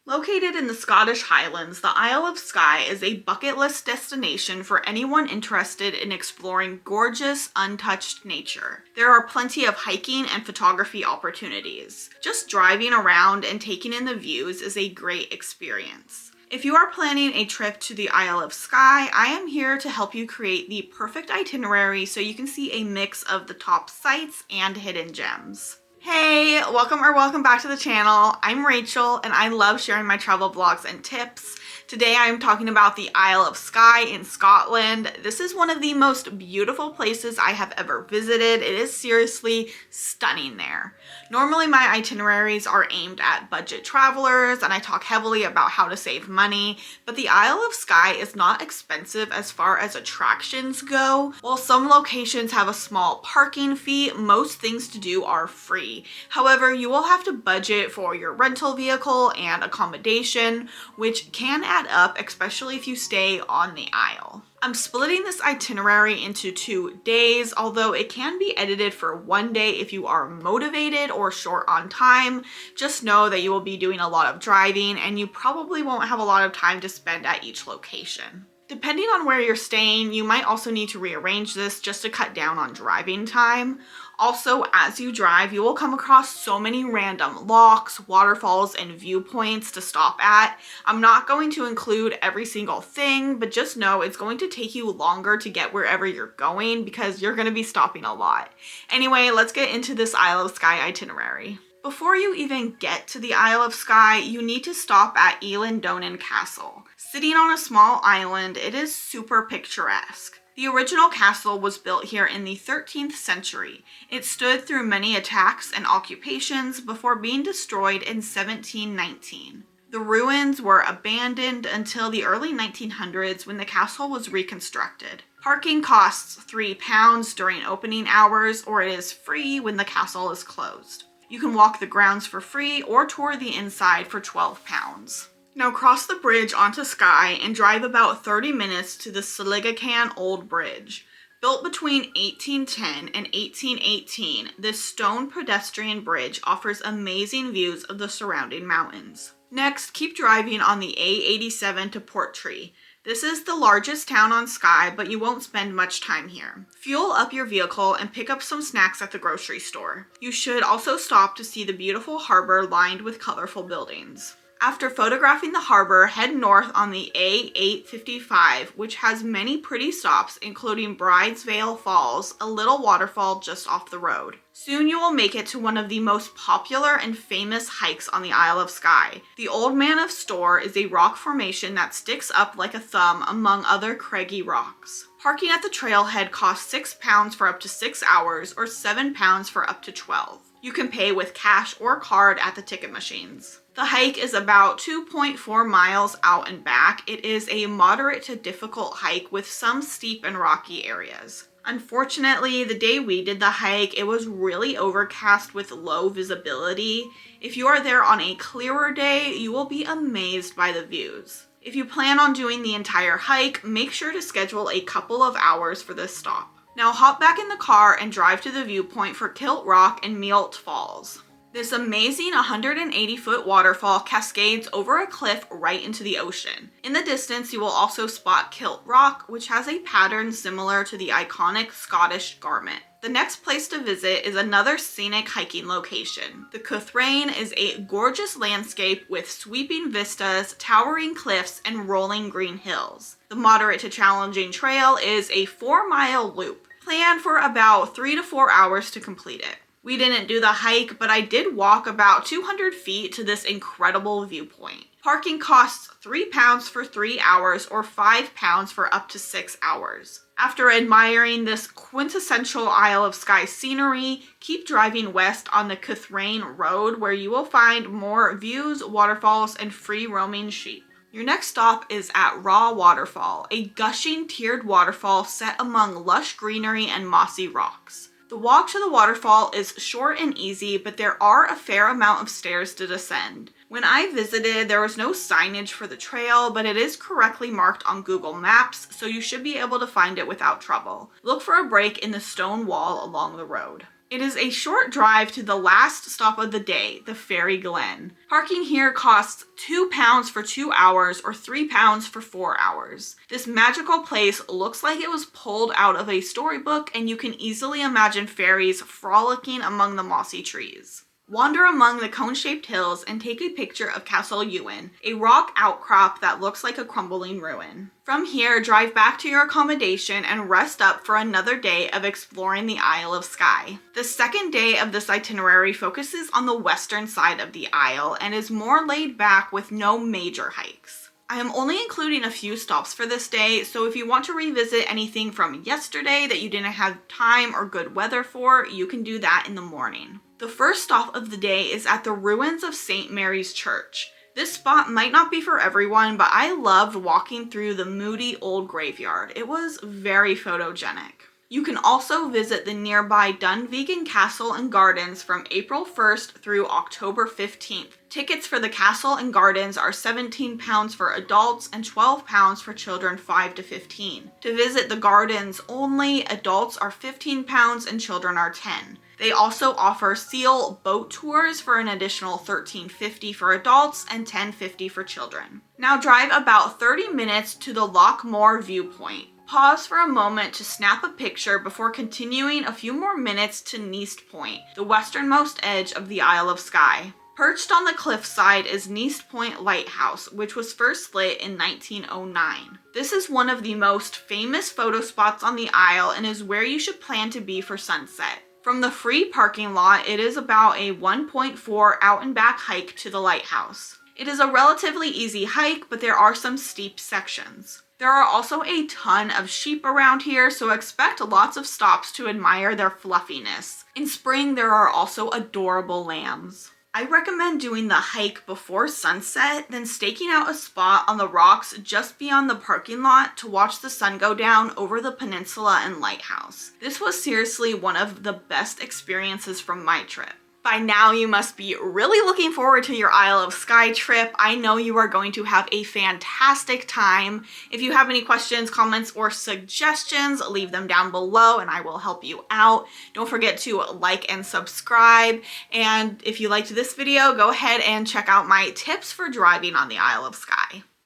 Located in the Scottish Highlands, the Isle of Skye is a bucket list destination for anyone interested in exploring gorgeous, untouched nature. There are plenty of hiking and photography opportunities. Just driving around and taking in the views is a great experience. If you are planning a trip to the Isle of Skye, I am here to help you create the perfect itinerary so you can see a mix of the top sites and hidden gems. Hey, welcome back to the channel. I'm Rachel and I love sharing my travel vlogs and tips. Today I'm talking about the Isle of Skye in Scotland. This is one of the most beautiful places I have ever visited. It is seriously stunning there. Normally my itineraries are aimed at budget travelers and I talk heavily about how to save money, but the Isle of Skye is not expensive as far as attractions go. While some locations have a small parking fee, most things to do are free. However, you will have to budget for your rental vehicle and accommodation, which can add up, especially if you stay on the Isle. I'm splitting this itinerary into 2 days, although it can be edited for 1 day if you are motivated or short on time. Just know that you will be doing a lot of driving and you probably won't have a lot of time to spend at each location. Depending on where you're staying, you might also need to rearrange this just to cut down on driving time. Also, as you drive, you will come across so many random locks, waterfalls, and viewpoints to stop at. I'm not going to include every single thing, but just know it's going to take you longer to get wherever you're going because you're going to be stopping a lot. Anyway, let's get into this Isle of Skye itinerary. Before you even get to the Isle of Skye, you need to stop at Eilean Castle. Sitting on a small island, it is super picturesque. The original castle was built here in the 13th century. It stood through many attacks and occupations before being destroyed in 1719. The ruins were abandoned until the early 1900s when the castle was reconstructed. Parking costs £3 during opening hours, or it is free when the castle is closed. You can walk the grounds for free or tour the inside for £12. Now cross the bridge onto Skye and drive about 30 minutes to the Sligacan Old Bridge. Built between 1810 and 1818, this stone pedestrian bridge offers amazing views of the surrounding mountains. Next, keep driving on the A87 to Portree. This is the largest town on Skye, but you won't spend much time here. Fuel up your vehicle and pick up some snacks at the grocery store. You should also stop to see the beautiful harbor lined with colorful buildings. After photographing the harbor, head north on the A855, which has many pretty stops, including Bridesvale Falls, a little waterfall just off the road. Soon you will make it to one of the most popular and famous hikes on the Isle of Skye. The Old Man of Storr is a rock formation that sticks up like a thumb among other craggy rocks. Parking at the trailhead costs £6 for up to 6 hours or £7 for up to 12. You can pay with cash or card at the ticket machines. The hike is about 2.4 miles out and back. It is a moderate to difficult hike with some steep and rocky areas. Unfortunately, the day we did the hike, it was really overcast with low visibility. If you are there on a clearer day, you will be amazed by the views. If you plan on doing the entire hike, make sure to schedule a couple of hours for this stop. Now hop back in the car and drive to the viewpoint for Kilt Rock and Mealt Falls. This amazing 180-foot waterfall cascades over a cliff right into the ocean. In the distance, you will also spot Kilt Rock, which has a pattern similar to the iconic Scottish garment. The next place to visit is another scenic hiking location. The Cuthrain is a gorgeous landscape with sweeping vistas, towering cliffs, and rolling green hills. The moderate to challenging trail is a 4-mile loop, planned for about 3 to 4 hours to complete it. We didn't do the hike, but I did walk about 200 feet to this incredible viewpoint. Parking costs £3 for 3 hours or £5 for up to 6 hours. After admiring this quintessential Isle of Skye scenery, keep driving west on the Cuthrain Road where you will find more views, waterfalls, and free roaming sheep. Your next stop is at Raw Waterfall, a gushing tiered waterfall set among lush greenery and mossy rocks. The walk to the waterfall is short and easy, but there are a fair amount of stairs to descend. When I visited, there was no signage for the trail, but it is correctly marked on Google Maps, so you should be able to find it without trouble. Look for a break in the stone wall along the road. It is a short drive to the last stop of the day, the Fairy Glen. Parking here costs £2 for 2 hours or £3 for 4 hours. This magical place looks like it was pulled out of a storybook, and you can easily imagine fairies frolicking among the mossy trees. Wander among the cone-shaped hills and take a picture of Castle Ewan, a rock outcrop that looks like a crumbling ruin. From here, drive back to your accommodation and rest up for another day of exploring the Isle of Skye. The second day of this itinerary focuses on the western side of the Isle and is more laid back with no major hikes. I am only including a few stops for this day, so if you want to revisit anything from yesterday that you didn't have time or good weather for, you can do that in the morning. The first stop of the day is at the ruins of St. Mary's Church. This spot might not be for everyone, but I loved walking through the moody old graveyard. It was very photogenic. You can also visit the nearby Dunvegan Castle and Gardens from April 1st through October 15th. Tickets for the castle and gardens are £17 for adults and £12 for children 5 to 15. To visit the gardens only, adults are £15 and children are $10. They also offer seal boat tours for an additional $13.50 for adults and $10.50 for children. Now drive about 30 minutes to the Lochmore viewpoint. Pause for a moment to snap a picture before continuing a few more minutes to Neast Point, the westernmost edge of the Isle of Skye. Perched on the cliffside is Neast Point Lighthouse, which was first lit in 1909. This is one of the most famous photo spots on the Isle and is where you should plan to be for sunset. From the free parking lot, it is about a 1.4 out and back hike to the lighthouse. It is a relatively easy hike, but there are some steep sections. There are also a ton of sheep around here, so expect lots of stops to admire their fluffiness. In spring, there are also adorable lambs. I recommend doing the hike before sunset, then staking out a spot on the rocks just beyond the parking lot to watch the sun go down over the peninsula and lighthouse. This was seriously one of the best experiences from my trip. By now, you must be really looking forward to your Isle of Skye trip. I know you are going to have a fantastic time. If you have any questions, comments, or suggestions, leave them down below and I will help you out. Don't forget to like and subscribe. And if you liked this video, go ahead and check out my tips for driving on the Isle of Skye.